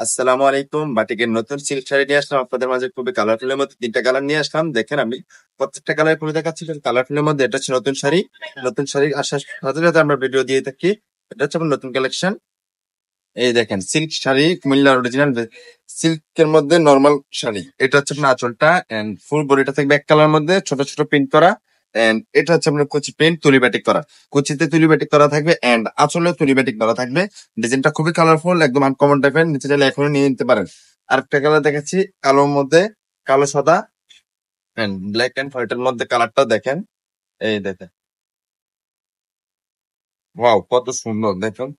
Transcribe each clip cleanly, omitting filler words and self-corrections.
আসসালামু আলাইকুম। বাটিকের নতুন সিল্ক শাড়ি নিয়ে আসলাম আপনাদের মাঝে, খুবই কালারফুলের মধ্যে ৩ টা কালার নিয়ে আসলাম। দেখেন আমি প্রত্যেকটা কালার খুলে দেখাচ্ছি। কালারফুলের মধ্যে এটা হচ্ছে নতুন শাড়ি। নতুন শাড়ি আসার সাথে সাথে আমরা ভিডিও দিয়ে থাকি। এটা হচ্ছে আমার নতুন কালেকশন। এই দেখেন সিল্ক শাড়ি, কুমিল্লার অরিজিনাল সিল্কের মধ্যে নরমাল শাড়ি। এটা হচ্ছে আপনার আঁচলটা এন্ড ফুল বডিটা থাকবে এক কালার মধ্যে ছোট ছোট প্রিন্ট করা। এন্ড এটা হচ্ছে আপনার কুচি প্রিন্ট তুলি বাটিক করা, কুচিতে তুলি বাটিক করা থাকবে এন্ড আঁচলে তুলি বাটিক করা থাকবে। ডিজাইনটা খুবই কালারফুল, একদম আনকমন টাইপের। নিচে চাইলে এখনো নিয়ে নিতে পারেন। আরেকটা কালার দেখাচ্ছি কালোর মধ্যে, কালো সাদা এন্ড ব্ল্যাক এন্ড হোয়াইট এর মধ্যে কালারটা দেখেন। এই দেখেন, ওয়াও কত সুন্দর দেখুন।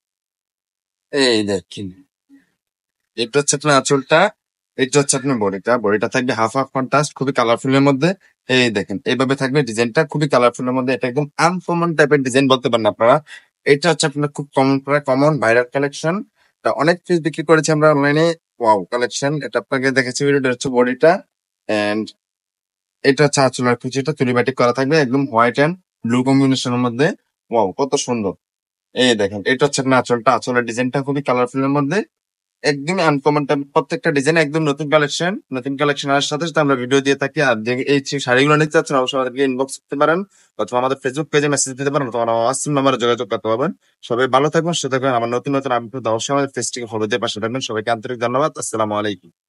এই দেখেন, এটা হচ্ছে আপনার আঁচলটা, এটা হচ্ছে আপনার বডিটা। বডিটা থাকবে হাফ হাফ কন্ট্রাস্ট, খুবই কালারফুল এর মধ্যে। এই দেখেন এইভাবে থাকবে ডিজাইনটা, খুবই কালারফুল এর মধ্যে। এটা একদম আনকমন টাইপের ডিজাইন বলতে পারেন আপনারা। এটা হচ্ছে আপনার খুব কমন, প্রায় কমন ভাইরাল কালেকশন। অনেক পিস বিক্রি করেছি আমরা অনলাইনে। ওয়াও কালেকশন, এটা আপনাকে দেখেছি ভিডিওটা হচ্ছে বডিটা এন্ড এটা হচ্ছে আঁচলের কুচিটা তুলি বাটিক করা থাকবে একদম হোয়াইট এন্ড ব্লু কম্বিনেশনের মধ্যে। ওয়াও কত সুন্দর। এই দেখেন এটা হচ্ছে আপনার আঁচলটা, আঁচলের ডিজাইনটা খুবই কালারফুল এর মধ্যে, একদমই আনকমন টাইপ। প্রত্যেকটা ডিজাইন একদম নতুন কালেকশন। নতুন কালেকশন আসার সাথে সাথে আমরা ভিডিও দিয়ে থাকি। আর যে এই শাড়িগুলো নিতে চাচ্ছেন অবশ্যই আমাদেরকে ইনবক্স করতে পারেন, অথবা আমাদের ফেসবুক পেজে মেসেজ দিতে পারেন, অথবা আমার হোয়াটসঅ্যাপ নাম্বারে যোগাযোগ করতে পারবেন। সবাই ভালো থাকবেন, সুস্থ থাকবেন। আমার নতুন নতুন আপডেট অবশ্যই আমাদের পেজটিকে ফলো দিয়ে পাশে থাকবেন। সবাইকে আন্তরিক ধন্যবাদ। আসসালামু আলাইকুম।